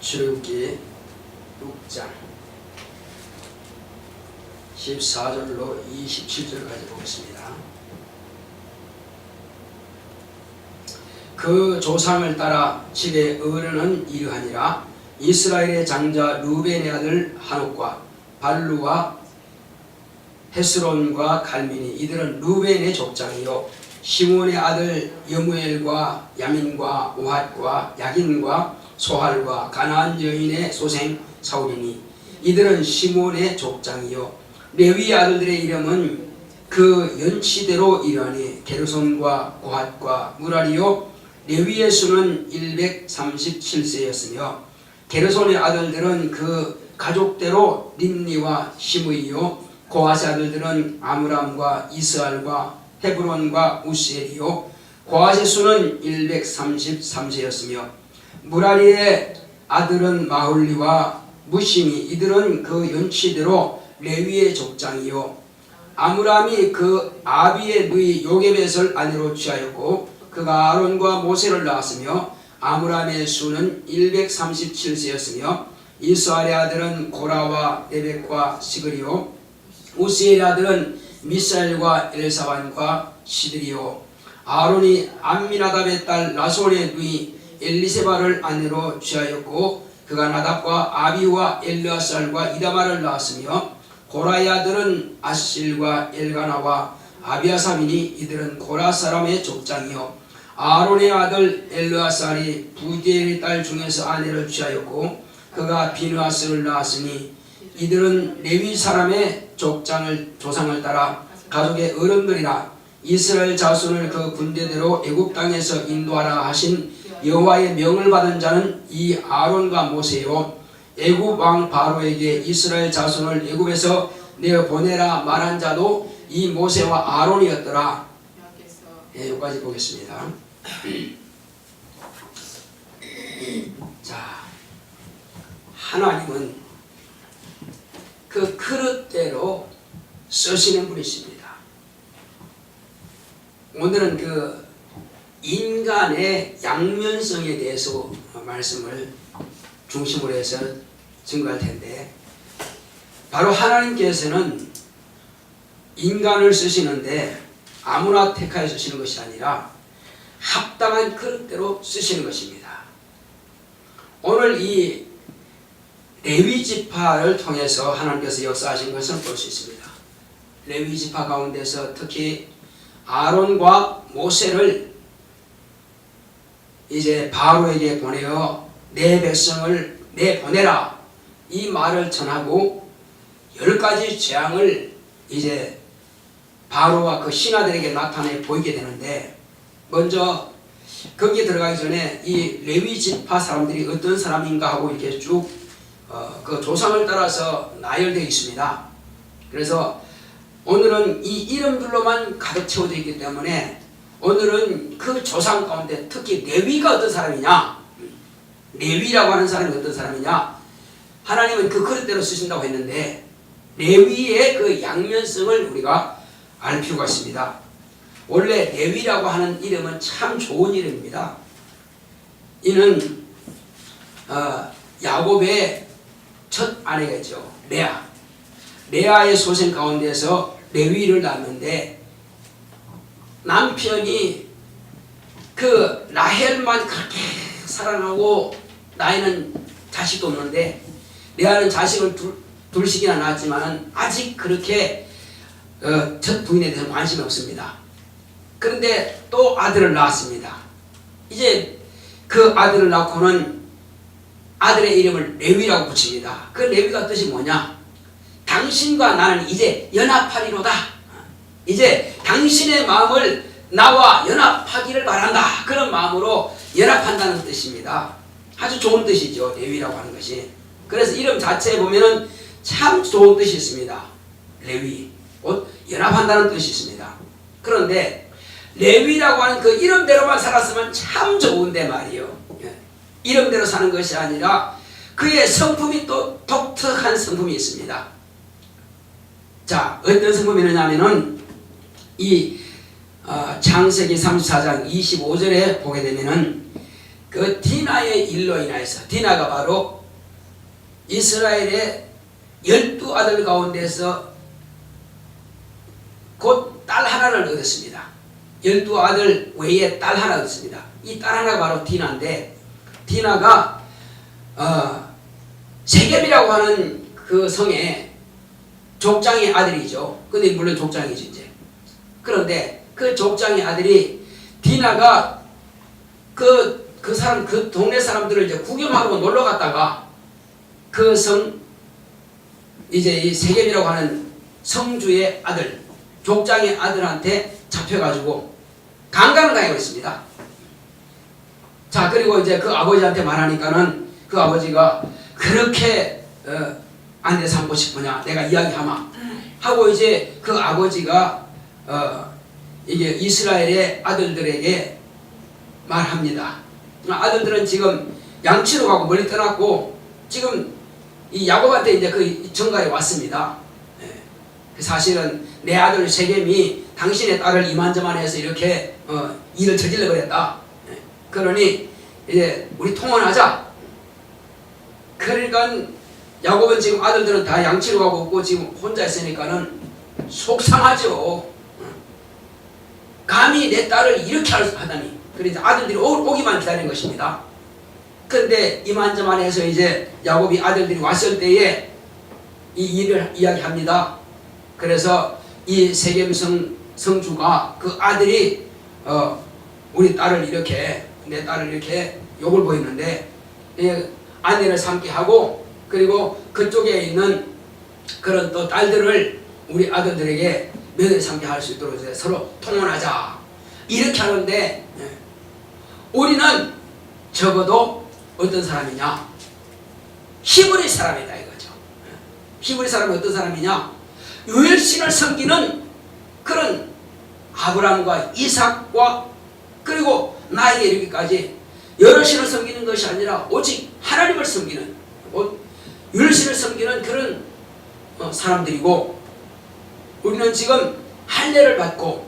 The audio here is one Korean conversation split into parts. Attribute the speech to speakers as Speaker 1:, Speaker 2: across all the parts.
Speaker 1: 출애굽기 6장 14절로 27절까지 보겠습니다. 그 조상을 따라 집의 어른은 이러하니라. 이스라엘의 장자 루벤의 아들 하녹과 발루와 헤스론과 갈민이 이들은 루벤의 족장이요, 시몬의 아들 여무엘과 야민과 오핫과 야긴과 소할과 가나안 여인의 소생 사울이니 이들은 시몬의 족장이요, 레위 아들들의 이름은 그 연치대로 이러하니 게르손과 고핫과 무라리요, 레위의 수는 137세였으며 게르손의 아들들은 그 가족대로 림니와 시므이요, 고핫의 아들들은 아므람과 이스알과 헤브론과 우시엘이요, 고핫의 수는 133세였으며 무라리의 아들은 마홀리와 무시니 이들은 그 연치대로 레위의 족장이요, 아므람이 그 아비의 누이 요게벳을 아내로 취하였고 그가 아론과 모세를 낳았으며 아므람의 수는 137세였으며 이스알의 아들은 고라와 레벡과 시그리요, 우시엘의 아들은 미사엘과 엘사반과 시드리요, 아론이 암미나답의 딸 나손의 누이 엘리세바를 아내로 취하였고 그가 나답과 아비와 엘르아살과 이다말을 낳았으며 고라의 아들은 아실과 엘가나와 아비아삼이니 이들은 고라 사람의 족장이요, 아론의 아들 엘르아살이 부디엘의 딸 중에서 아내를 취하였고 그가 비느하스를 낳았으니 이들은 레위 사람의 조상을 따라 가족의 어른들이라. 이스라엘 자손을 그 군대대로 애굽 땅에서 인도하라 하신 여호와의 명을 받은 자는 이 아론과 모세요, 애굽 왕 바로에게 이스라엘 자손을 애굽에서 내어 보내라 말한 자도 이 모세와 아론이었더라. 여기까지 보겠습니다. 자, 하나님은 그 그릇대로 쓰시는 분이십니다. 오늘은 그 인간의 양면성에 대해서 말씀을 중심으로 해서 증거할 텐데, 바로 하나님께서는 인간을 쓰시는데 아무나 택하여 쓰시는 것이 아니라 합당한 그릇대로 쓰시는 것입니다. 오늘 이 레위 지파를 통해서 하나님께서 역사하신 것을 볼 수 있습니다. 레위 지파 가운데서 특히 아론과 모세를 이제 바로에게 보내어 내 백성을 내보내라 이 말을 전하고 10가지 재앙을 이제 바로와 그 신하들에게 나타내 보이게 되는데, 먼저 거기에 들어가기 전에 이 레위 지파 사람들이 어떤 사람인가 하고 이렇게 쭉 그 조상을 따라서 나열되어 있습니다. 그래서 오늘은 이 이름들로만 가득 채워져 있기 때문에 오늘은 그 조상 가운데 특히 레위가 어떤 사람이냐, 레위라고 하는 사람이 어떤 사람이냐, 하나님은 그 그릇대로 쓰신다고 했는데 레위의 그 양면성을 우리가 알 필요가 있습니다. 원래 레위라고 하는 이름은 참 좋은 이름입니다. 이는 야곱의 첫 아내가 있죠. 레아의 소생 가운데서 레위를 낳았는데 남편이 그 라헬만 그렇게 사랑하고 나이는 자식도 없는데, 레아는 자식을 둘씩이나 낳았지만 아직 그렇게 첫 부인에 대해서 관심이 없습니다. 그런데 또 아들을 낳았습니다. 이제 그 아들을 낳고는 아들의 이름을 레위라고 붙입니다. 그 레위가 뜻이 뭐냐? 당신과 나는 이제 연합하리로다. 이제 당신의 마음을 나와 연합하기를 바란다. 그런 마음으로 연합한다는 뜻입니다. 아주 좋은 뜻이죠, 레위라고 하는 것이. 그래서 이름 자체에 보면은 참 좋은 뜻이 있습니다. 레위, 곧 연합한다는 뜻이 있습니다. 그런데 레위라고 하는 그 이름대로만 살았으면 참 좋은데 말이요, 이름대로 사는 것이 아니라 그의 성품이 또 독특한 성품이 있습니다. 자, 어떤 성품이 있느냐면은 이 창세기 34장 25절에 보게 되면은 그 디나의 일로 인하여서, 디나가 바로 이스라엘의 12아들 가운데서 곧 딸 하나를 얻었습니다. 12아들 외에 딸 하나 얻었습니다. 이 딸 하나가 바로 디나인데, 디나가 세겜이라고 하는 그 성의 족장의 아들이죠. 근데 물론 족장이죠 이제. 그런데 그 족장의 아들이, 디나가 그 사람, 그 동네 사람들을 이제 구경하고 놀러 갔다가 그 성, 이제 이 세겜이라고 하는 성주의 아들, 족장의 아들한테 잡혀가지고 강간을 당하고 있습니다. 자, 그리고 이제 그 아버지한테 말하니까는 그 아버지가 그렇게 아내 삼고 싶으냐, 내가 이야기하마 하고 이제 그 아버지가 이게 이스라엘의 아들들에게 말합니다. 아들들은 지금 양치로 가고 멀리 떠났고 지금 이 야곱한테 이제 그 정가에 왔습니다. 사실은 내 아들 세겜이 당신의 딸을 이만저만해서 이렇게 일을 저질러 버렸다. 그러니 이제 우리 통혼하자. 그러니까 야곱은 지금 아들들은 다 양치로 가고 없고 지금 혼자 있으니까는 속상하죠. 감히 내 딸을 이렇게 하다니. 그래서 아들들이 오기만 기다리는 것입니다. 근데 이만저만해서 이제 야곱이 아들들이 왔을 때에 이 일을 이야기합니다. 그래서 이 세겜 성주가 그 아들이 우리 딸을 이렇게, 내 딸을 이렇게 욕을 보이는데 아내를 삼게 하고, 그리고 그쪽에 있는 그런 또 딸들을 우리 아들들에게 며느리 삼게 할 수 있도록 서로 통혼하자 이렇게 하는데, 우리는 적어도 어떤 사람이냐, 히브리 사람이다 이거죠. 히브리 사람은 어떤 사람이냐, 유일신을 섬기는 그런 아브라함과 이삭과 그리고 나에게 이르기까지 여러 신을 섬기는 것이 아니라 오직 하나님을 섬기는, 유일신을 섬기는 그런 사람들이고, 우리는 지금 할례를 받고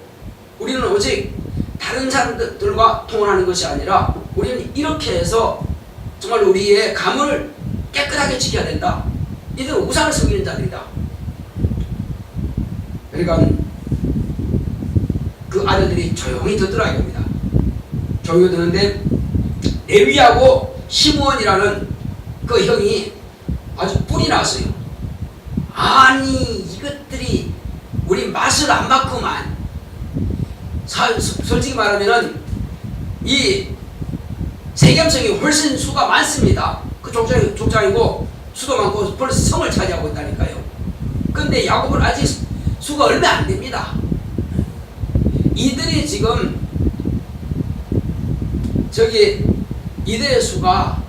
Speaker 1: 우리는 오직 다른 사람들과 통혼하는 것이 아니라 우리는 이렇게 해서 정말 우리의 가문을 깨끗하게 지켜야 된다. 이들은 우상을 섬기는 자들이다. 그러니까 그 아들들이 조용히 듣더라 이겁니다. 조용히 듣는데 레위하고 시므온이라는 그 형이 아주 뿔이 났어요. 아니 이것들이 우리 맛을 안 맞구만. 솔직히 말하면은 이 세겜성이 훨씬 수가 많습니다. 그 족장이고 수도 많고 벌써 성을 차지하고 있다니까요. 근데 야곱은 아직 수가 얼마 안 됩니다. 이들이 지금 이들의 수가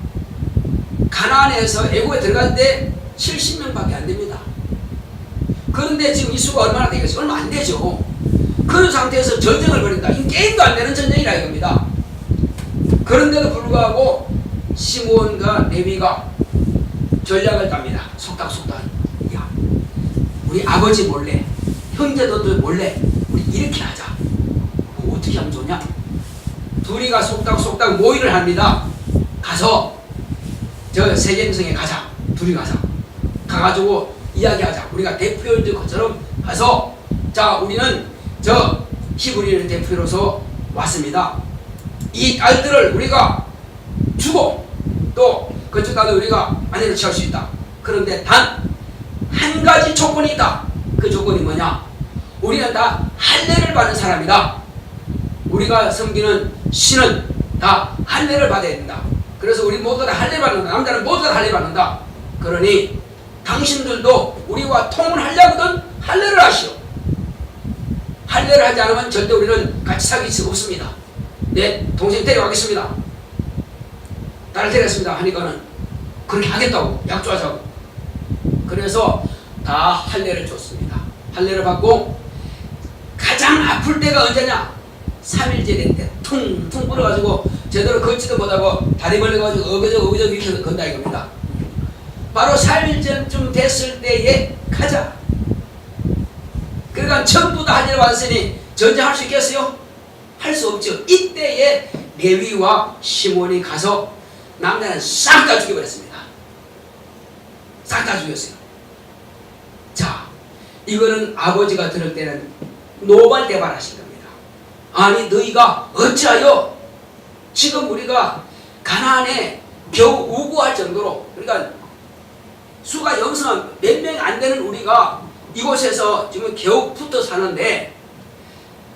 Speaker 1: 가나안에서 애국에 들어갈 때 70명밖에 안 됩니다. 그런데 지금 이 수가 얼마나 되겠어요? 얼마 안 되죠. 그런 상태에서 전쟁을 벌인다. 이 게임도 안 되는 전쟁이라 이겁니다. 그런데도 불구하고 시므온과 레위가 전략을 짭니다. 속닥속닥. 야, 우리 아버지 몰래, 형제들도 몰래 우리 이렇게 하자. 뭐 어떻게 하면 좋냐? 둘이가 속닥속닥 모의를 합니다. 가서 저 세겜성에 가자. 둘이 가자. 가가지고 이야기하자. 우리가 대표일 것처럼 가서, 자 우리는 저 히브리를 대표로서 왔습니다. 이 딸들을 우리가 주고 또 그쪽 딸들 우리가 아내를 취할 수 있다. 그런데 단 한 가지 조건이 있다. 그 조건이 뭐냐? 우리는 다 할례를 받는 사람이다. 우리가 섬기는 신은 다 할례를 받아야 된다. 그래서 우리 모두 다 할례 받는다. 남자는 모두 다 할례 받는다. 그러니 당신들도 우리와 통혼하려거든 할례를 하시오. 할례를 하지 않으면 절대 우리는 같이 사귈 수 없습니다. 내 동생 데려가겠습니다. 딸을 데려갔습니다. 하니까는 그렇게 하겠다고 약조하자고. 그래서 다 할례를 줬습니다. 할례를 받고 가장 아플 때가 언제냐? 3일째 된 때 퉁퉁 불어가지고 제대로 걷지도 못하고 다리 벌려가지고 어그저그 이렇게 건다 이겁니다. 바로 3일쯤 됐을 때에 가자. 그러니까 전부 다 할례를 받았으니 전쟁할 수 있겠어요? 할 수 없죠. 이때에 레위와 시몬이 가서 남자는 싹 다 죽여버렸습니다. 싹 다 죽였어요. 자, 이거는 아버지가 들을 때는 노발대발하신 겁니다. 아니 너희가 어찌하여 지금 우리가 가나안에 겨우 우구할 정도로, 그러니까 수가 영성한 몇 명 안 되는 우리가 이곳에서 지금 겨우 붙어 사는데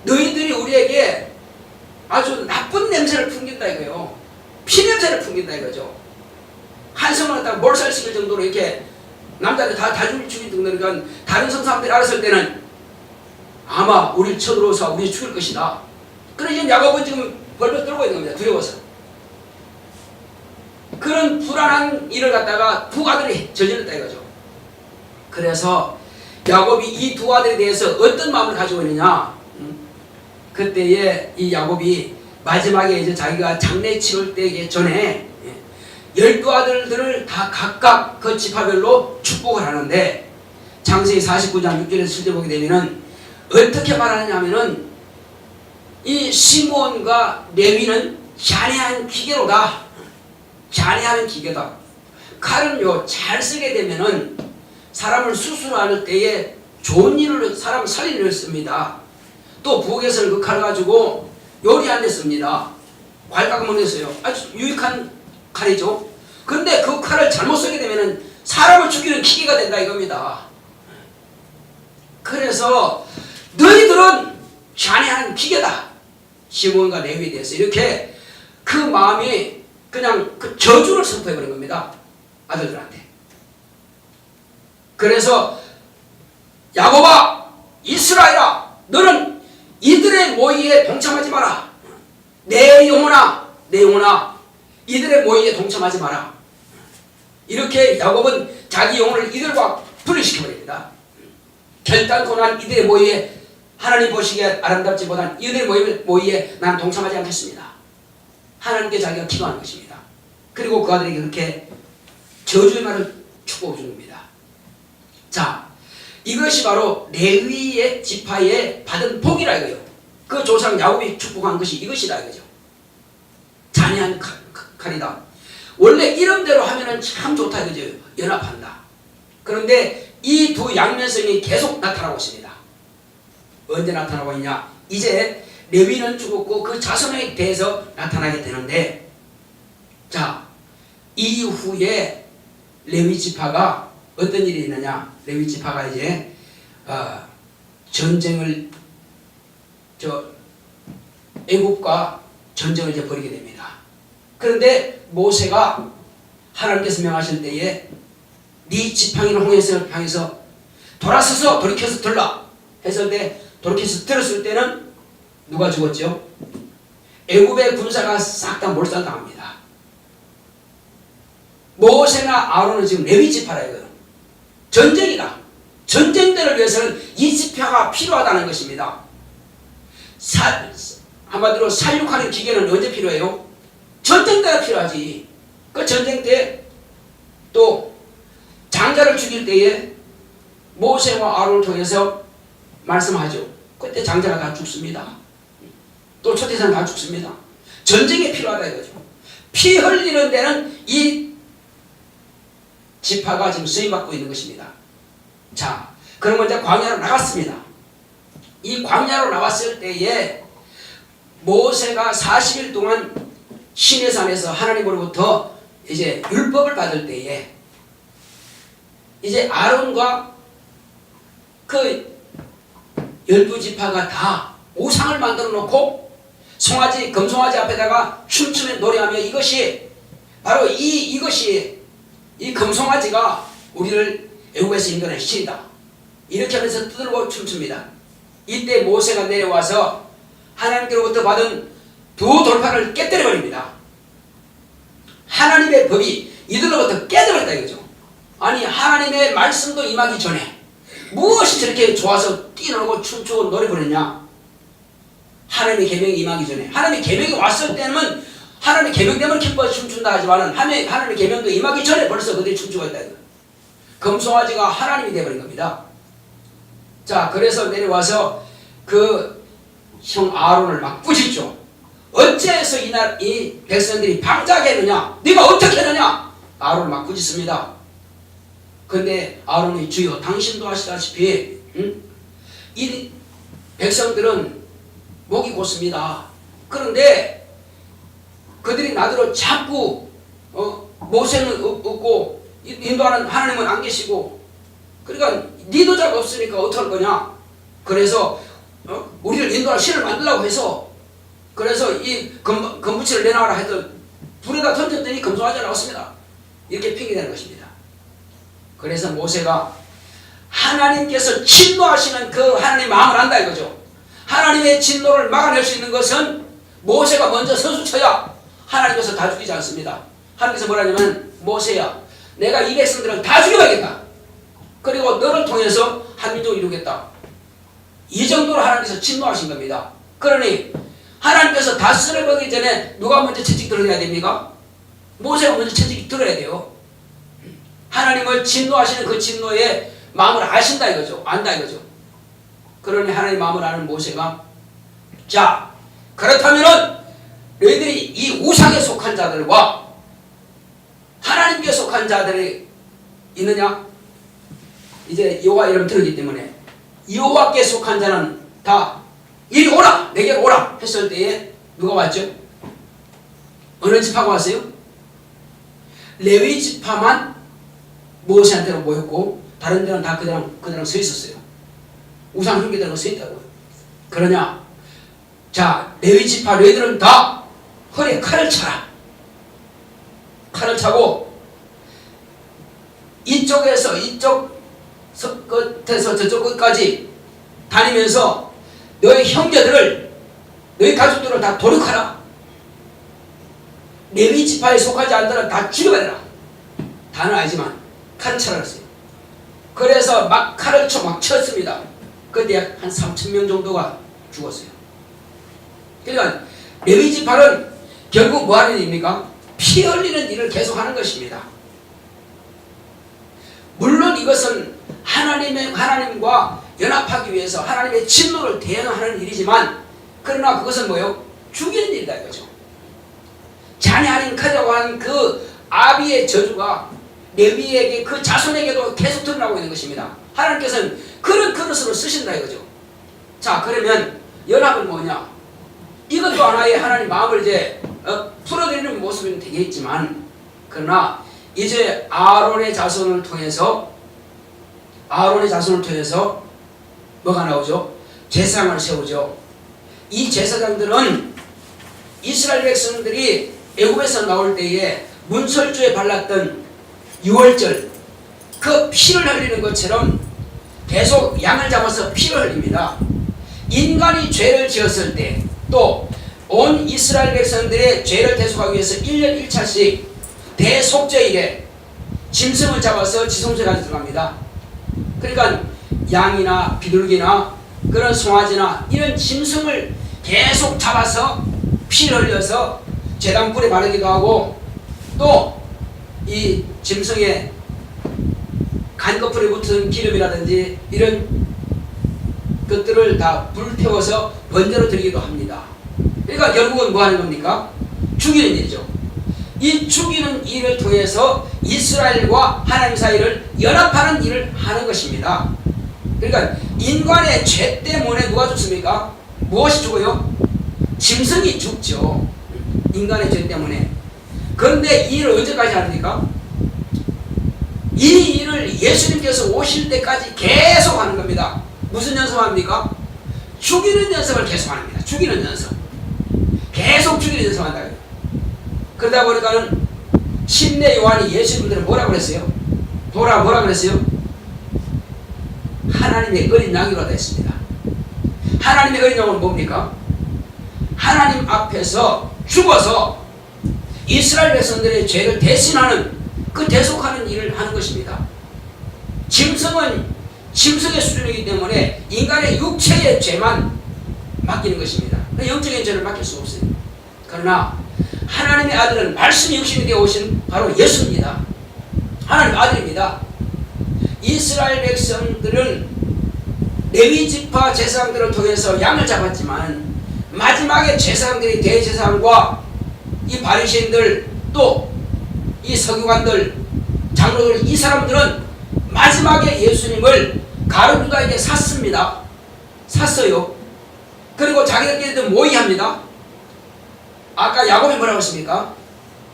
Speaker 1: 너희들이 우리에게 아주 나쁜 냄새를 풍긴다 이거예요. 피냄새를 풍긴다 이거죠. 한성을 갖다가 몰살시킬 정도로 이렇게 남자들 다 죽일 정도로, 그러니까 다른 성 사람들이 알았을 때는 아마 우리를 쳐들어서 우리 죽일 것이다. 그러니까 야곱은 지금 벌벌 떨고 있는 겁니다. 두려워서. 그런 불안한 일을 갖다가 두 아들이 저질렀다 이거죠. 그래서 야곱이 이 두 아들에 대해서 어떤 마음을 가지고 있느냐, 그때에 이 야곱이 마지막에 이제 자기가 장례 치를 때 전에 12아들들을 다 각각 그 지파별로 축복을 하는데, 창세기 49장 6절에서 7절 보게 되면은 어떻게 말하느냐 하면은 이 시몬과 레위는 잔해한 기계로다. 잔해하는 기계다. 칼은요 잘 쓰게 되면은 사람을 수술할 때에 좋은 일을, 사람을 살리는 일을 씁니다. 또 부엌에서는 그 칼을 가지고 요리하는 데 씁니다. 과일 깎으면 됐어요. 아주 유익한 칼이죠. 근데 그 칼을 잘못 쓰게 되면은 사람을 죽이는 기계가 된다 이겁니다. 그래서 너희들은 잔해하는 기계다. 시몬과 레위에 대해서 이렇게 그 마음이 그냥 그 저주를 선포해버린 겁니다. 아들들한테. 그래서 야곱아, 이스라엘아, 너는 이들의 모의에 동참하지 마라. 내 영혼아, 이들의 모의에 동참하지 마라. 이렇게 야곱은 자기 영혼을 이들과 분리시켜버립니다. 결단코 난 이들의 모의에, 하나님 보시기에 아름답지보단 이들의 모의에 난 동참하지 않겠습니다. 하나님께 자기가 기도하는 것입니다. 그리고 그 아들에게 그렇게 저주의 말을 축복해 준 겁니다. 자, 이것이 바로 레위의 지파에 받은 복이라 이거예요. 그 조상 야곱이 축복한 것이 이것이다 이거죠. 잔해한 칼이다. 원래 이름대로 하면은 참 좋다 이거죠. 연합한다. 그런데 이 두 양면성이 계속 나타나고 있습니다. 언제 나타나고 있냐? 이제 레위는 죽었고 그 자손에 대해서 나타나게 되는데, 자, 이후에 레위 지파가 어떤 일이 있느냐? 레위 지파가 이제 전쟁을, 애굽과 전쟁을 이제 벌이게 됩니다. 그런데 모세가 하나님께서 명하실 때에 네 지팡이를 홍해성을 향해서 돌아서서 돌이켜서 들라 했을 때, 돌이켜서 들었을 때는 누가 죽었죠? 애굽의 군사가 싹 다 몰살당합니다. 모세나 아론은 지금 레위 지파라 이거예요. 전쟁이다. 전쟁들을 위해서는 이 지파가 필요하다는 것입니다. 한마디로 살육하는 기계는 언제 필요해요? 전쟁 때가 필요하지. 그 전쟁 때 또 장자를 죽일 때에 모세와 아론을 통해서 말씀하죠. 그때 장자가 다 죽습니다. 또 초대사는 다 죽습니다. 전쟁이 필요하다 이거죠. 피 흘리는 데는 이 지파가 지금 쓰임받고 있는 것입니다. 자, 그러면 이제 광야로 나갔습니다. 이 광야로 나왔을 때에 모세가 40일 동안 시내산에서 하나님으로부터 이제 율법을 받을 때에 이제 아론과 그 12지파가 다 우상을 만들어 놓고 송아지, 금송아지 앞에다가 춤추며 노래하며, 이것이 바로 이것이 이 금송아지가 우리를 애굽에서 인도하는 신이다. 이렇게 하면서 떠들고 춤춥니다. 이때 모세가 내려와서 하나님께로부터 받은 두 돌판을 깨뜨려버립니다. 하나님의 법이 이들로부터 깨져버렸다 이거죠. 아니, 하나님의 말씀도 임하기 전에 무엇이 저렇게 좋아서 뛰놀고 춤추고 노래 부르냐? 하나님의 계명이 임하기 전에. 하나님의 계명이 왔을 때는 하나님의 계명 때문에 기뻐서 춤춘다 하지만은 하나님의 계명도 임하기 전에 벌써 그들이 춤추고 있다 이거. 금송아지가 하나님이 되어버린 겁니다. 자, 그래서 내려와서 그 형 아론을 막 꾸짖죠. 어째서 이 백성들이 방자하겠느냐? 네가 어떻게 하느냐? 아론을 막 꾸짖습니다. 근데 아론이 주여 당신도 아시다시피 이 백성들은 목이 곧습니다. 그런데 그들이 나더러 자꾸 모세는 없고 인도하는 하나님은 안 계시고 그러니까 니도 잘 없으니까 어떡할 거냐? 그래서 우리를 인도할 신을 만들라고 해서 그래서 이 금붙이를 내놔라 해서 불에다 던졌더니 금송아지가 나왔습니다. 이렇게 핑계대는 것입니다. 그래서 모세가 하나님께서 진노하시는 그 하나님의 마음을 안다 이거죠. 하나님의 진노를 막아낼 수 있는 것은 모세가 먼저 선수쳐야 하나님께서 다 죽이지 않습니다. 하나님께서 뭐라냐면 모세야 내가 이 백성들을 다 죽여야겠다. 그리고 너를 통해서 한민족을 이루겠다. 이 정도로 하나님께서 진노하신 겁니다. 그러니 하나님께서 다 쓸어버리기 전에 누가 먼저 채찍 들어야 됩니까? 모세가 먼저 채찍 들어야 돼요. 하나님을 진노하시는 그 진노의 마음을 아신다 이거죠. 안다 이거죠. 그러니 하나님의 마음을 아는 모세가 자 그렇다면은 너희들이 이 우상에 속한 자들과 하나님께 속한 자들이 있느냐? 이제 여호와 이름 들었기 때문에 여호와께 속한 자는 다 이리 오라 내게로 오라 했을 때에 누가 왔죠? 어느 지파가 왔어요? 레위 지파만 모세한테로 모였고 다른 데는 다 그들랑 서 있었어요. 우상 숭배들은 서 있다고요. 그러냐? 자 레위 지파 레위들은 다 허리에 칼을 차라. 칼을 차고 이쪽에서 이쪽 끝에서 저쪽 끝까지 다니면서 너희 형제들을 너희 가족들을 다 도륙하라. 레위 지파에 속하지 않더라도 다 죽여버려라. 다는 아니지만 칼을 차라 했어요. 그래서 막 칼을 막 쳤습니다. 그때 약 한 3,000명 정도가 죽었어요. 그러니까 레위 지파는 결국 뭐 하는 일입니까? 피 흘리는 일을 계속하는 것입니다. 물론 이것은 하나님과 연합하기 위해서 하나님의 진노를 대응하는 일이지만 그러나 그것은 뭐예요? 죽이는 일이다 이거죠. 자녀 아닌 가자고 하는 그 아비의 저주가 레위에게 그 자손에게도 계속 드러나고 있는 것입니다. 하나님께서는 그런 그릇으로 쓰신다 이거죠. 자 그러면 연합은 뭐냐? 이것도 하나의 하나님 마음을 이제 풀어드리는 모습은 되겠지만 그러나 이제 아론의 자손을 통해서 뭐가 나오죠? 제사장을 세우죠. 이 제사장들은 이스라엘 백성들이 애굽에서 나올 때에 문설주에 발랐던 유월절 그 피를 흘리는 것처럼 계속 양을 잡아서 피를 흘립니다. 인간이 죄를 지었을 때 또 온 이스라엘 백성들의 죄를 대속하기 위해서 1년 1차씩 대속죄일에 짐승을 잡아서 지성소에 가져 들어갑니다. 그러니까 양이나 비둘기나 그런 송아지나 이런 짐승을 계속 잡아서 피를 흘려서 제단불에 바르기도 하고 또 이 짐승의 간거풀에 붙은 기름이라든지 이런 것들을 다 불태워서 번제로 드리기도 합니다. 그러니까 결국은 뭐 하는 겁니까? 죽이는 일이죠. 이 죽이는 일을 통해서 이스라엘과 하나님 사이를 연합하는 일을 하는 것입니다. 그러니까 인간의 죄 때문에 누가 죽습니까? 무엇이 죽어요? 짐승이 죽죠. 인간의 죄 때문에. 그런데 이 일을 언제까지 합니까? 이 일을 예수님께서 오실 때까지 계속 하는 겁니다. 무슨 연습합니까? 죽이는 연습을 계속 합니다. 죽이는 연습. 계속 죽이는 연습한다. 그러다 보니까는 침례 요한이 예수님들은 뭐라고 그랬어요? 뭐라 그랬어요? 하나님의 어린 양이라고 했습니다. 하나님의 어린 양은 뭡니까? 하나님 앞에서 죽어서 이스라엘 백성들의 죄를 대신하는 그 대속하는 일을 하는 것입니다. 짐승은 짐승의 수준이기 때문에 인간의 육체의 죄만 맡기는 것입니다. 영적인 죄를 맡길 수 없어요. 그러나 하나님의 아들은 말씀이 육신이 되어 오신 바로 예수입니다. 하나님의 아들입니다. 이스라엘 백성들은 레위 지파 제사장들을 통해서 양을 잡았지만 마지막에 제사장들이 대제사장과 이 바리새인들 또 이 서기관들 장로들 이 사람들은 마지막에 예수님을 가룟 유다에게 샀습니다. 샀어요. 그리고 자기들끼리도 모의합니다. 아까 야곱이 뭐라고 했습니까?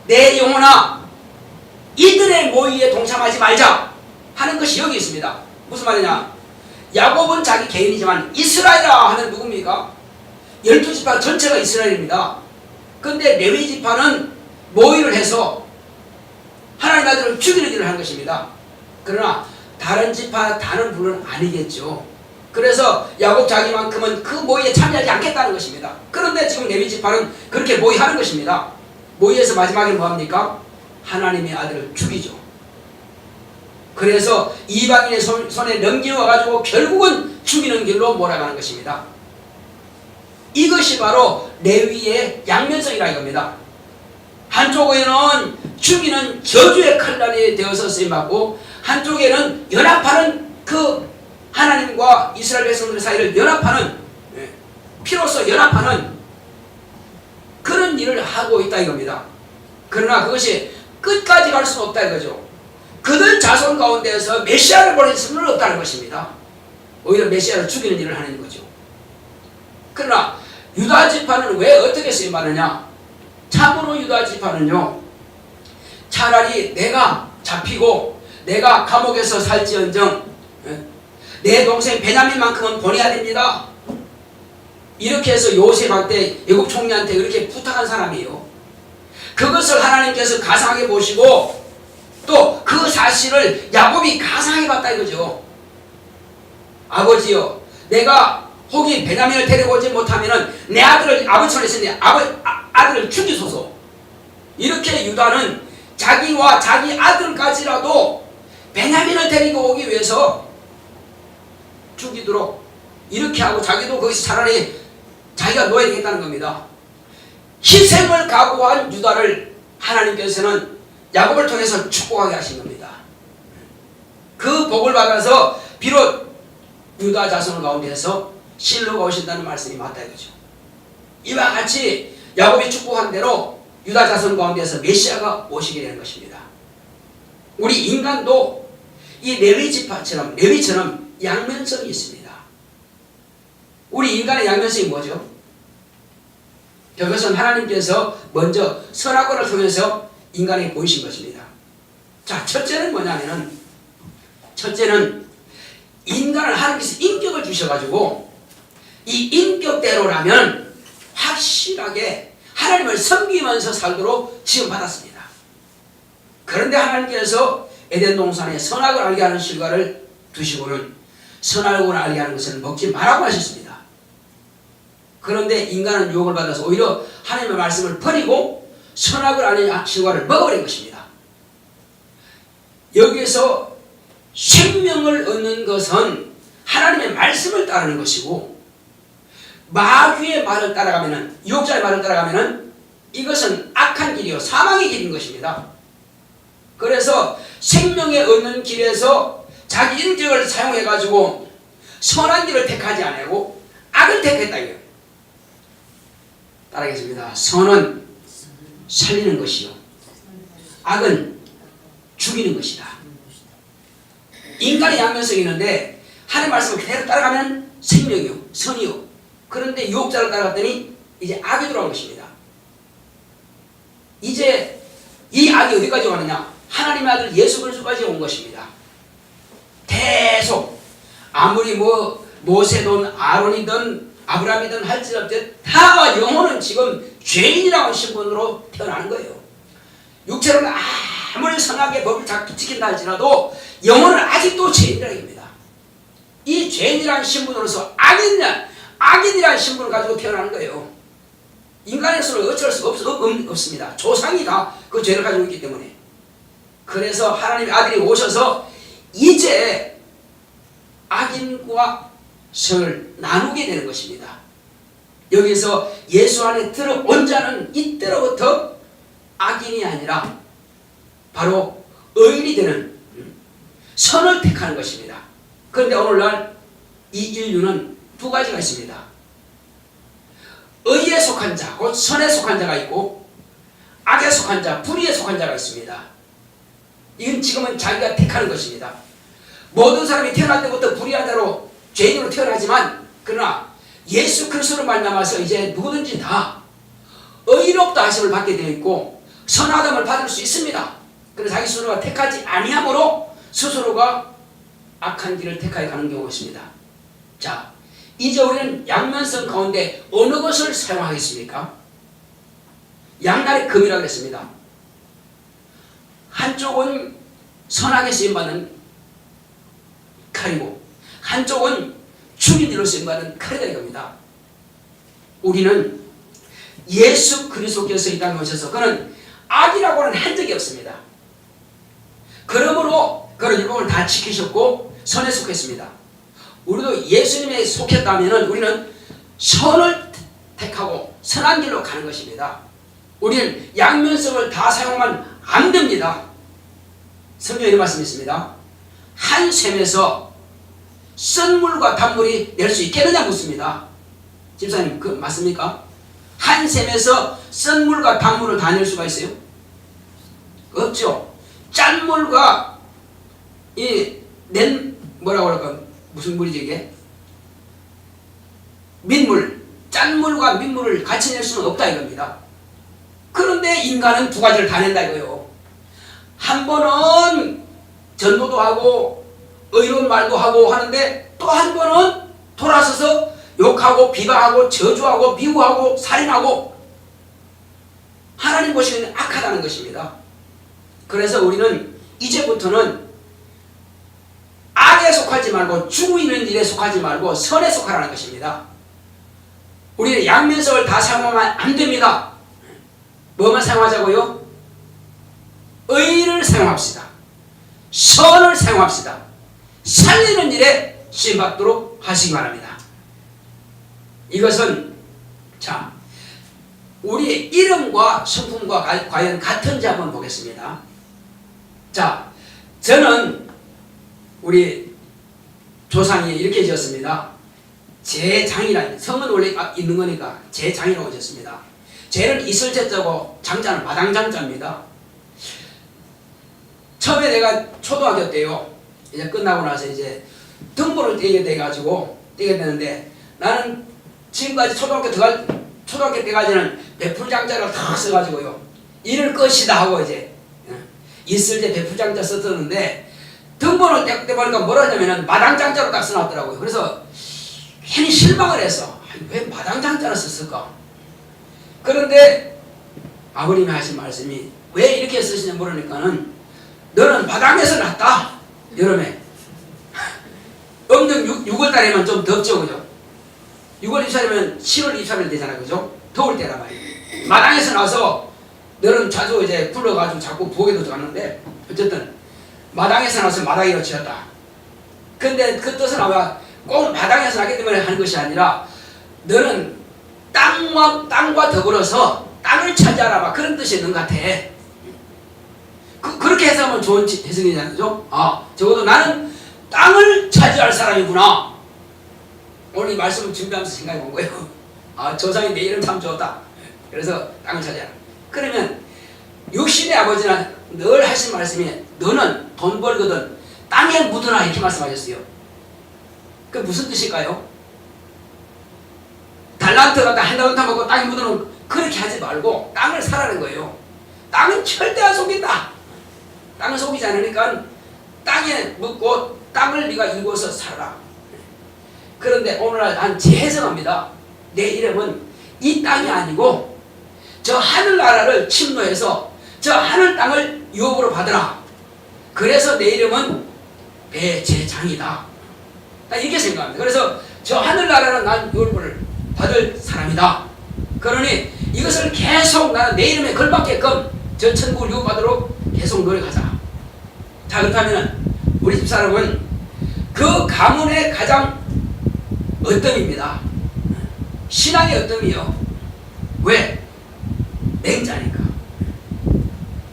Speaker 1: 내 영혼아 이들의 모의에 동참하지 말자 하는 것이 여기 있습니다. 무슨 말이냐? 야곱은 자기 개인이지만 이스라엘이라 하면 누굽니까? 12지파 전체가 이스라엘입니다. 그런데 레위지파는 모의를 해서 하나님 아들을 죽이는 일을 한 것입니다. 그러나 다른 지파 다른 분은 아니겠죠. 그래서 야곱 자기만큼은 그 모의에 참여하지 않겠다는 것입니다. 그런데 지금 레위지파는 그렇게 모의하는 것입니다. 모의에서 마지막에 뭐합니까? 하나님의 아들을 죽이죠. 그래서 이방인의 손에 넘겨와가지고 결국은 죽이는 길로 몰아가는 것입니다. 이것이 바로 레위의 양면성이라 이겁니다. 한쪽에는 죽이는 저주의 칼날이 되어서 쓰임받고 한쪽에는 연합하는 그 하나님과 이스라엘 백성들 사이를 연합하는 피로써 연합하는 그런 일을 하고 있다 이겁니다. 그러나 그것이 끝까지 갈 수는 없다 이거죠. 그들 자손 가운데에서 메시아를 보낼 수는 없다는 것입니다. 오히려 메시아를 죽이는 일을 하는 거죠. 그러나 유다 지파는 왜 어떻게 쓰임받느냐? 참으로 유다 지파는요, 차라리 내가 잡히고 내가 감옥에서 살지언정 내 동생 베냐민만큼은 보내야 됩니다. 이렇게 해서 요셉한테 애국 총리한테 그렇게 부탁한 사람이에요. 그것을 하나님께서 가상하게 보시고 또 그 사실을 야곱이 가상하게 봤다 이거죠. 아버지요, 내가 혹이 베냐민을 데려오지 못하면은 내 아들을 아버지 손에 있으니 아들을 죽이소서. 이렇게 유다는 자기와 자기 아들까지라도 베냐민을 데리고 오기 위해서 죽이도록 이렇게 하고 자기도 거기서 차라리 자기가 놓아야 되겠다는 겁니다. 희생을 각오한 유다를 하나님께서는 야곱을 통해서 축복하게 하신 겁니다. 그 복을 받아서 비록 유다 자손 가운데에서 실로가 오신다는 말씀이 맞다 이거죠. 이와 같이 야곱이 축복한 대로 유다 자손 가운데에서 메시아가 오시게 되는 것입니다. 우리 인간도 이 레위처럼 양면성이 있습니다. 우리 인간의 양면성이 뭐죠? 그것은 하나님께서 먼저 선악과를 통해서 인간에게 보이신 것입니다. 자, 첫째는 뭐냐면은, 첫째는 인간을 하나님께서 인격을 주셔가지고 이 인격대로라면 확실하게 하나님을 섬기면서 살도록 지음받았습니다. 그런데 하나님께서 에덴 동산에 선악을 알게 하는 실과를 두시고는 선악을 알게 하는 것을 먹지 말라고 하셨습니다. 그런데 인간은 유혹을 받아서 오히려 하나님의 말씀을 버리고 선악을 아는 실과를 먹어버린 것입니다. 여기에서 생명을 얻는 것은 하나님의 말씀을 따르는 것이고 마귀의 말을 따라가면은, 유혹자의 말을 따라가면은 이것은 악한 길이요 사망의 길인 것입니다. 그래서 생명에 얻는 길에서 자기 인격을 사용해 가지고 선한 길을 택하지 않고 악을 택했다 이거예요. 따라하겠습니다. 선은 살리는 것이요, 악은 죽이는 것이다. 인간의 양면성이 있는데 하나님의 말씀을 그대로 따라가면 생명이요, 선이요. 그런데 유혹자를 따라갔더니 이제 악이 들어온 것입니다. 이제 이 악이 어디까지 가느냐? 하나님의 아들 예수 그리스도까지 온 것입니다. 계속 아무리 모세든 아론이든 아브라함이든 할지라도 다 영혼은 지금 죄인이라는 신분으로 태어나는 거예요. 육체로는 아무리 선하게 법을 지킨다 할지라도 영혼은 아직도 죄인이라는 겁니다. 이 죄인이라는 신분으로서 악인이라는 신분을 가지고 태어나는 거예요. 인간에서는 어쩔 수 없습니다. 조상이 다 그 죄를 가지고 있기 때문에. 그래서 하나님의 아들이 오셔서 이제 악인과 성을 나누게 되는 것입니다. 여기서 예수 안에 들어온 자는 이때로부터 악인이 아니라 바로 의인이 되는 선을 택하는 것입니다. 그런데 오늘날 이 인류는 두 가지가 있습니다. 의에 속한 자, 곧 선에 속한 자가 있고 악에 속한 자, 불의에 속한 자가 있습니다. 이건 지금은 자기가 택하는 것입니다. 모든 사람이 태어날 때부터 불의한 자로 죄인으로 태어나지만 그러나 예수 그리스도로 말미암아서 이제 누구든지 다 의롭다 하심을 받게 되어 있고 선하담을 받을 수 있습니다. 그래서 자기 스스로가 택하지 아니함으로 스스로가 악한 길을 택하여 가는 경우가 있습니다. 자, 이제 우리는 양면성 가운데 어느 것을 사용하겠습니까? 양날의 금이라고 했습니다. 한쪽은 선하게 쓰임받는 칼이고 한쪽은 죽인 일로 쓰임받는 칼이다 이겁니다. 우리는 예수 그리스도께서 이 땅에 오셔서 그는 악이라고는 한 적이 없습니다. 그러므로 그런 율법을 다 지키셨고 선에 속했습니다. 우리도 예수님에 속했다면 우리는 선을 택하고 선한 길로 가는 것입니다. 우리는 양면성을 다 사용하면 안 됩니다. 성경에 이런 말씀이 있습니다. 한 샘에서 썬물과 단물이 낼 수 있겠느냐 묻습니다. 집사님 그 맞습니까? 한 샘에서 썬물과 단물을 다 낼 수가 있어요? 없죠. 짠물과 뭐라고 할까? 무슨 물이지 이게? 민물, 짠물과 민물을 같이 낼 수는 없다 이겁니다. 그런데 인간은 두 가지를 다 낸다 이거예요. 한 번은 전도도 하고 의로운 말도 하고 하는데 또 한 번은 돌아서서 욕하고 비방하고 저주하고 미워하고 살인하고 하나님 보시기에는 악하다는 것입니다. 그래서 우리는 이제부터는 악에 속하지 말고 죽이는 일에 속하지 말고 선에 속하라는 것입니다. 우리는 양면성을 다 사용하면 안 됩니다. 뭐만 사용하자고요? 의를 사용합시다. 선을 사용합시다. 살리는 일에 쓰임받도록 하시기 바랍니다. 이것은 자 우리 이름과 성품과 과연 같은지 한번 보겠습니다. 자, 저는 우리 조상이 이렇게 지었습니다. 제장이라는 성은 원래 있는 거니까 제장이라고 지었습니다. 제는 있을 제자고 장자는 마당장자입니다. 처음에 내가 초등학교 때요. 이제 끝나고 나서 이제 등본을 떼게 돼가지고 떼게 되는데 나는 지금까지 초등학교 때까지는 배풀장자를 다 써가지고요. 이를 것이다 하고 이제 있을 때 배풀장자 썼었는데 등본을 떼 보니까 뭐라 하냐면은 마당장자로 딱 써놨더라고요. 그래서 괜히 실망을 했어. 왜 마당장자를 썼을까? 그런데 아버님이 하신 말씀이 왜 이렇게 쓰시냐 물으니까는 너는 마당에서 났다. 여름에 엄청 6월달에만 좀 덥죠, 그죠? 6월 24일이면 10월 23일 되잖아, 그죠? 더울 때란 말이에요. 마당에서 나서 너는 자주 이제 불러가지고 자꾸 부엌에도 들어갔는데 어쨌든 마당에서 나서 마당이로 지었다. 근데 그 뜻은 아마 꼭 마당에서 나기 때문에 하는 것이 아니라 너는 땅과 더불어서 땅을 차지하라 막 그런 뜻이 있는 것 같아. 그렇게 해석하면 좋은 해석이잖아요, 그죠? 아, 적어도 나는 땅을 차지할 사람이구나. 오늘 이 말씀을 준비하면서 생각해 본 거예요. 아, 조상이 내 이름 참 좋다. 그래서 땅을 차지하라. 그러면 육신의 아버지는 늘 하신 말씀이 너는 돈 벌거든 땅에 묻어라 이렇게 말씀하셨어요. 그 무슨 뜻일까요? 달란트 갖다 한 달란트 먹고 땅에 묻어놓은 그렇게 하지 말고 땅을 사라는 거예요. 땅은 절대 안 속인다. 땅을 속이지 않으니까 땅에 묻고 땅을 네가 일궈서 살아라. 그런데 오늘날 난 재해석합니다. 내 이름은 이 땅이 아니고 저 하늘나라를 침노해서 저 하늘 땅을 유업으로 받으라. 그래서 내 이름은 배제장이다. 나 이렇게 생각합니다. 그래서 저 하늘나라는 난 유업을 받을 사람이다. 그러니 이것을 계속 나는 내 이름에 걸맞게끔 저 천국을 유업받도록 계속 노력하자. 자, 그렇다면 우리 집사람은 그 가문의 가장 어뜸입니다. 신앙의 어뜸이요. 왜? 맹자니까.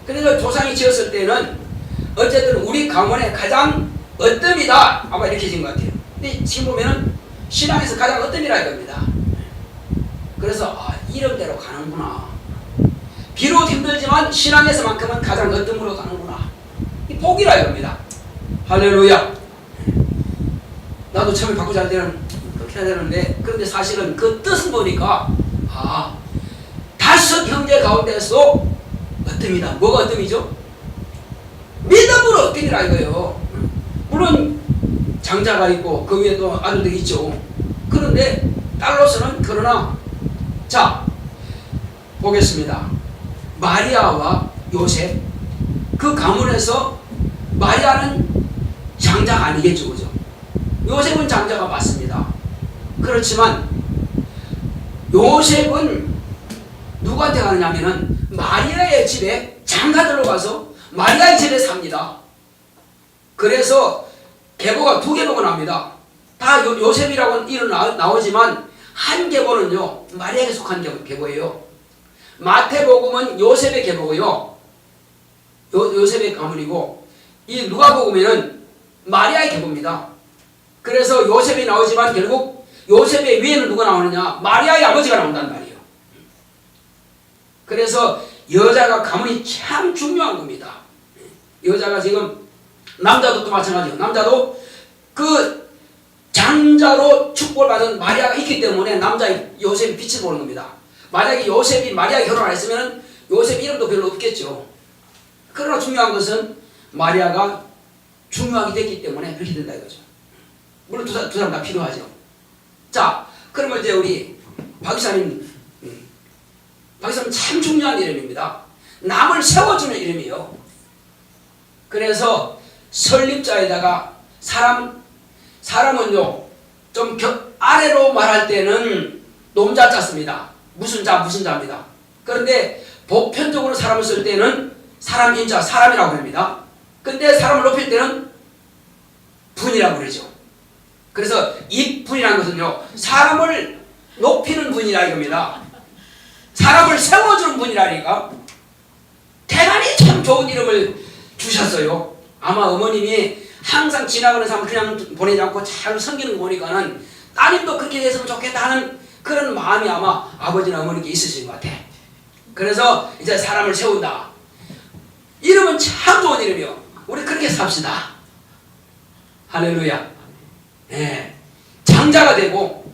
Speaker 1: 그래서 조상이 지었을 때는 어쨌든 우리 가문의 가장 어뜸이다. 아마 이렇게 지은 것 같아요. 근데 지금 보면은 신앙에서 가장 어뜸이라 이겁니다. 그래서 이름대로 가는구나. 비록 힘들지만 신앙에서만큼은 가장 어둠으로 가는구나. 이 복이라 이겁니다. 할렐루야. 나도 처음에 바꾸자 할 때는 그렇게 해야 되는데, 그런데 사실은 그 뜻을 보니까 5 형제 가운데서 어뜸이다. 뭐가 어뜸이죠? 믿음으로 어뜸이라 이거예요. 물론 장자가 있고 그 위에 또 아들들이 있죠. 그런데 딸로서는 그러나, 자 보겠습니다. 마리아와 요셉, 그 가문에서 마리아는 장자가 아니겠죠, 그죠? 요셉은 장자가 맞습니다. 그렇지만 요셉은 누구한테 가느냐면은 마리아의 집에 장가들로 가서 마리아의 집에 삽니다. 그래서 계보가 2계보가 납니다. 다 요셉이라고 이름 나오지만 한 계보는요 마리아에게 속한 계보예요. 마태복음은 요셉의 계보고요, 요셉의 가문이고, 이 누가복음에는 마리아의 계보입니다. 그래서 요셉이 나오지만 결국 요셉의 위에는 누가 나오느냐? 마리아의 아버지가 나온단 말이에요. 그래서 여자가 가문이 참 중요한 겁니다. 여자가 지금, 남자도 또 마찬가지예요. 남자도 그 장자로 축복을 받은 마리아가 있기 때문에 남자 요셉이 빛을 보는 겁니다. 만약에 요셉이 마리아에 결혼 안 했으면 요셉 이름도 별로 없겠죠. 그러나 중요한 것은 마리아가 중요하게 됐기 때문에 그렇게 된다 이거죠. 물론 두 사람 다 필요하죠. 자, 그러면 이제 우리 박사님 참 중요한 이름입니다. 남을 세워주는 이름이에요. 그래서 설립자에다가 사람은요 좀 아래로 말할 때는 놈자자 씁니다. 무슨 자입니다. 그런데 보편적으로 사람을 쓸 때는 사람인자, 사람이라고 합니다. 근데 사람을 높일 때는 분이라고 그러죠. 그래서 이 분이라는 것은요 사람을 높이는 분이라 이겁니다. 사람을 세워주는 분이라니까. 대단히 참 좋은 이름을 주셨어요. 아마 어머님이 항상 지나가는 사람 그냥 보내지 않고 잘 섬기는 거 보니까는 따님도 그렇게 됐으면 좋겠다 하는 그런 마음이 아마 아버지나 어머니께 있으신 것 같아. 그래서 이제 사람을 세운다. 이름은 참 좋은 이름이요. 우리 그렇게 삽시다. 할렐루야. 예. 장자가 되고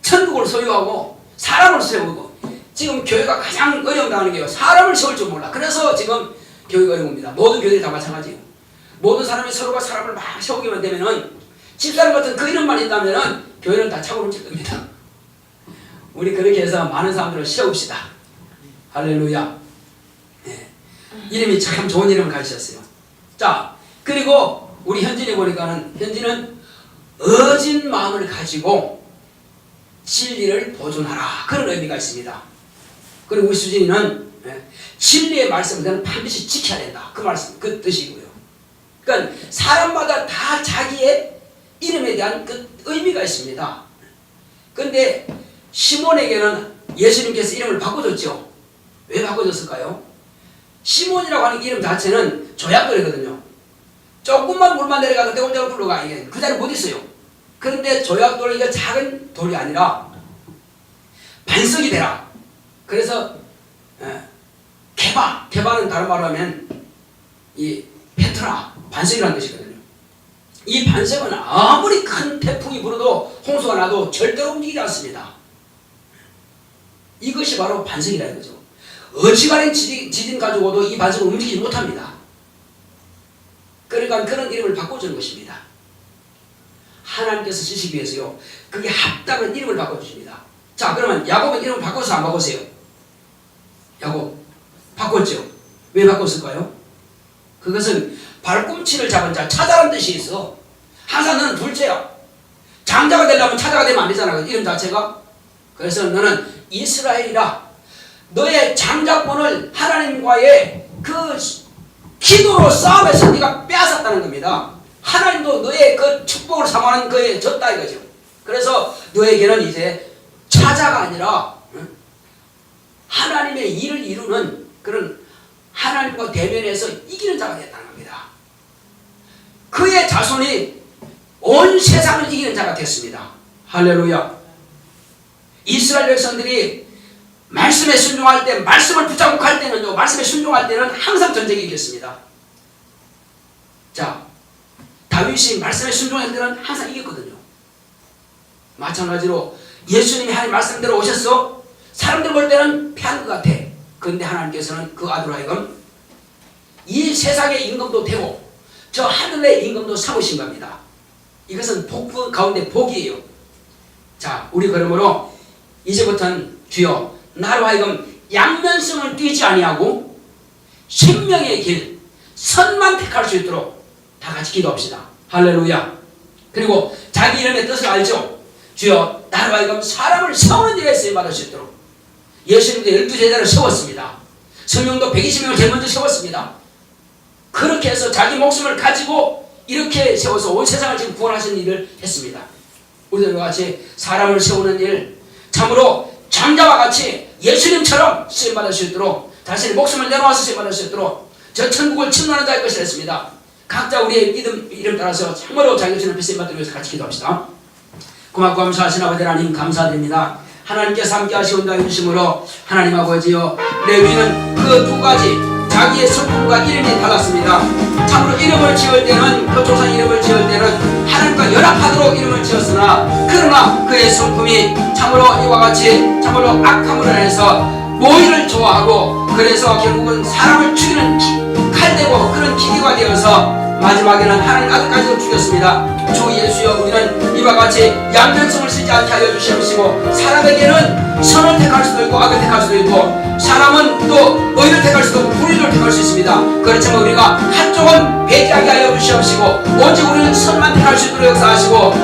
Speaker 1: 천국을 소유하고 사람을 세우고. 지금 교회가 가장 어려움당하는 게요, 사람을 세울 줄 몰라. 그래서 지금 교회가 어려운 겁니다. 모든 교회들이 다 마찬가지예요. 모든 사람이 서로가 사람을 막 세우기만 되면은, 집사람 같은 그 이름만 있다면은 교회는 다 차고 넘칠 겁니다. 우리 그렇게 해서 많은 사람들을 세웁시다. 할렐루야. 네. 이름이 참 좋은 이름을 가지셨어요. 자, 그리고 우리 현진이 보니까는, 현진은 어진 마음을 가지고 진리를 보존하라, 그런 의미가 있습니다. 그리고 우리 수진이는 진리의 말씀을 너는 반드시 지켜야 된다, 그 말씀, 그 뜻이고요. 그러니까 사람마다 다 자기의 이름에 대한 그 의미가 있습니다. 그런데 시몬에게는 예수님께서 이름을 바꿔줬죠. 왜 바꿔줬을까요? 시몬이라고 하는 이름 자체는 조약돌이거든요. 조금만 물만 내려가도 떼굴떼굴 굴러가. 그 자리에 못 있어요. 그런데 조약돌이 이게 작은 돌이 아니라 반석이 되라. 그래서 개바는 다른 말로 하면 이 페트라, 반석이라는 뜻이거든요. 이 반석은 아무리 큰 태풍이 불어도 홍수가 나도 절대로 움직이지 않습니다. 이것이 바로 반석이라 이거죠. 어지간한 지진 가지고도 이 반석은 움직이지 못합니다. 그러니까 그런 이름을 바꿔주는 것입니다. 하나님께서 쓰시기 위해서요, 그게 합당한 이름을 바꿔주십니다. 자, 그러면 야곱은 이름을 바꿔서 안 바꿨어요? 야곱 바꿨죠. 왜 바꿨을까요? 그것은 발꿈치를 잡은 자, 차자라는 뜻이 있어. 항상 너는 둘째야. 장자가 되려면 차자가 되면 안 되잖아, 그 이름 자체가. 그래서 너는 이스라엘이라. 너의 장자권을 하나님과의 그 기도로 싸움에서 네가 빼앗았다는 겁니다. 하나님도 너의 그 축복을 삼아는 그에 졌다 이거죠. 그래서 너에게는 이제 차자가 아니라 하나님의 일을 이루는 그런 하나님과 대면해서 이기는 자가 됐다는 겁니다. 그의 자손이 온 세상을 이기는 자가 됐습니다. 할렐루야. 이스라엘 백성들이 말씀에 순종할 때, 말씀을 붙잡고 갈 때는요, 말씀에 순종할 때는 항상 전쟁이 이겼습니다. 자, 다윗이 말씀에 순종할 때는 항상 이겼거든요. 마찬가지로 예수님이 하나님 말씀대로 오셨어? 사람들 볼 때는 패한 것 같아. 그런데 하나님께서는 그 아들로 하여금 이 세상의 임금도 되고 저 하늘의 임금도 삼으신 겁니다. 이것은 복 가운데 복이에요. 자, 우리 그러므로 이제부터는 주여 나로 하여금 양면성을 띠지 아니하고 생명의 길 선만 택할 수 있도록 다 같이 기도합시다. 할렐루야. 그리고 자기 이름의 뜻을 알죠. 주여 나로 하여금 사람을 세우는 일에 쓰임받을 수 있도록. 예수님도 12제자를 세웠습니다. 성령도 120명을 제일 먼저 세웠습니다. 그렇게 해서 자기 목숨을 가지고 이렇게 세워서 온 세상을 지금 구원하신 일을 했습니다. 우리들과 같이 사람을 세우는 일, 참으로 장자와 같이 예수님처럼 쓰임받을 수 있도록, 자신의 목숨을 내놓아서 쓰임받을 수 있도록 저 천국을 침노하는 자의 것을 했습니다. 각자 우리의 믿음 이름 따라서 참으로 자기 것을 쓰임받기 위해서 같이 기도합시다. 고맙고 감사하신 아버지 하나님 감사드립니다. 하나님께서 함께 하시고 인도하심으로 하나님 아버지여, 레위는 그 두 가지 자기의 성품과 이름이 달랐습니다. 참으로 이름을 지을 때는, 그 조상 이름을 지을 때는 하나님과 연합하도록 이름을 지었으나, 그러나 그의 성품이 참으로 이와 같이 참으로 악함으로 인해서 모의를 좋아하고, 그래서 결국은 사람을 죽이는 칼되고 그런 기계가 되어서 마지막에는 하나님 아들까지도 죽였습니다. 주 예수여, 우리는 이와 같이 양면성을 쓰지 않게 하여 주시옵시고, 사람에게는 선을 택할 수도 있고 악을 택할 수도 있고, 사람은 또 의를 택할 수도 있고 불의를 택할 수 있습니다. 그렇지만 우리가 한쪽은 배제하게 하여 주시옵시고, 오직 우리는 선만 택할 수 있도록 역사하시고,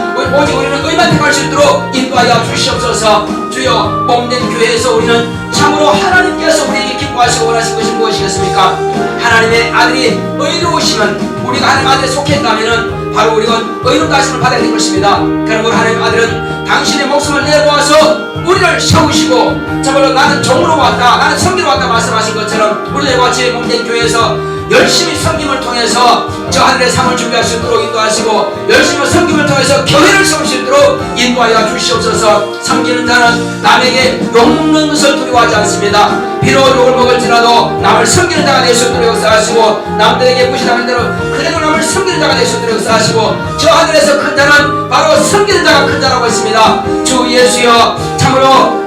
Speaker 1: 오직 우리는 의만 택할 수 있도록 인도하여 주시옵소서. 주여, 몸된 교회에서 우리는 참으로 하나님께서 우리에게 기뻐하시고 원하신 것이 무엇이겠습니까? 하나님의 아들이 의로우시면, 우리가 하나님 아들에 속했다면 바로 우리가 의롭다 하심을 받아야 될 것입니다. 그러므로 하나님 아들은 당신의 목숨을 내놓아서 우리를 세우시고, 참으로 나는 종으로 왔다, 나는 섬기러 왔다 말씀하신 것처럼 우리들과 같이 몸된 교회에서 열심히 섬김을 통해서 저 하늘의 상을 준비할 수 있도록 인도하시고, 열심히 섬김을 통해서 교회를 세울 수 있도록 인도하여 주시옵소서. 섬기는 자는 남에게 욕먹는 것을 두려워하지 않습니다. 비록 욕을 먹을지라도 남을 섬기는 자가 될 수 있도록 역사하시고, 남들에게 무시당한 대로 그래도 남을 섬기는 자가 될 수 있도록 역사하시고, 저 하늘에서 큰 자는 바로 섬기는 자가 큰 자라고 했습니다. 주 예수여, 참으로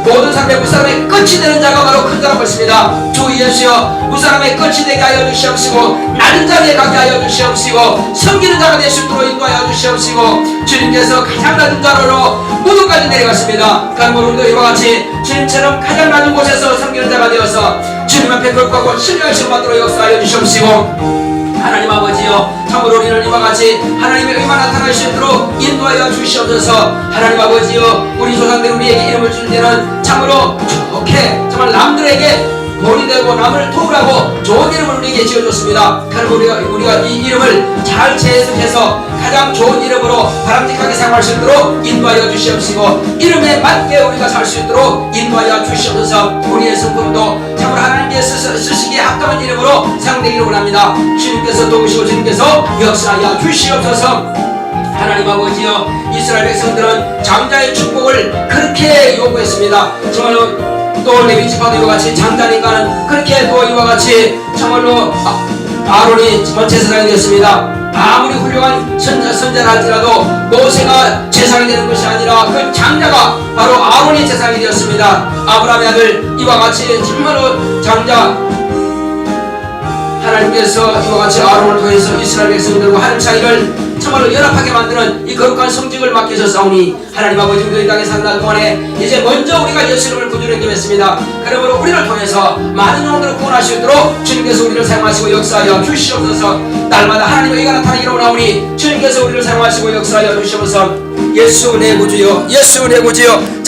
Speaker 1: 모든 사람의 무사람의 끝이 되는 자가 바로 큰 자라고 했습니다. 주 예수여, 무사람의 끝이 되게 하여 주시옵시고, 낮은 자리에 가게 하여 주시옵시고, 섬기는 자가 될 수 있도록 인도하여 주시옵시고, 주님께서 가장 낮은 자로 무덤까지 내려갔습니다. 그러므로 우리도 이와 같이 주님처럼 가장 낮은 곳에서 섬기는 자가 되어서 주님 앞에 거룩하고 신뢰하심을 받도록 역사하여 주시옵시고, 하나님 아버지여, 참으로 우리는 이와 같이 하나님의 의만 나타날 수 있도록 인도하여 주시옵소서. 하나님 아버지여, 우리 조상들이 우리에게 이름을 줄 때는 참으로 좋게, 정말 남들에게 본이 되고 남을 도우라고 좋은 이름을 우리에게 지어줬습니다. 그럼 우리가 이 이름을 잘 재해석해서 가장 좋은 이름으로 바람직하게 사용할 수 있도록 인도하여 주시옵시고, 이름에 맞게 우리가 살 수 있도록 인도하여 주시옵소서. 우리의 성품도 참으로 하나님께서 쓰시기에 합당한 이름으로 사용되기를 원합니다. 주님께서 도우시고 주님께서 역사하여 주시옵소서. 하나님 아버지여, 이스라엘 백성들은 장자의 축복을 그렇게 요구했습니다. 정말로 또 레위 지파도 이와 같이 장자니까는 그렇게 또 이와 같이 정말로 아론이 제사장이 되었습니다. 아무리 훌륭한 선자라 할지라도 모세가 제사장이 되는 것이 아니라 그 장자가 바로 아론이 제사장이 되었습니다. 아브라함의 아들 이와 같이 정말로 장자, 하나님께서 이와 같이 아론을 통해서 이스라엘 백성들과 하늘 사이를 정말로 연합하게 만드는 이 거룩한 성직을 맡기셨사오니, 하나님 아버지, 우리가 이 땅에 사는 날 동안에 이제 먼저 우리가 예수님을 구주로 인정했습니다. 그러므로 우리를 통해서 많은 영혼들을 구원할 수 있도록 주님께서 우리를 사용하시고 역사하여 주시옵소서. 날마다 하나님의 의가 나타나기를 원하오니 주님께서 우리를 사용하시고 역사하여 주시옵소서. 예수 내 구주여, 예수 내 구주여.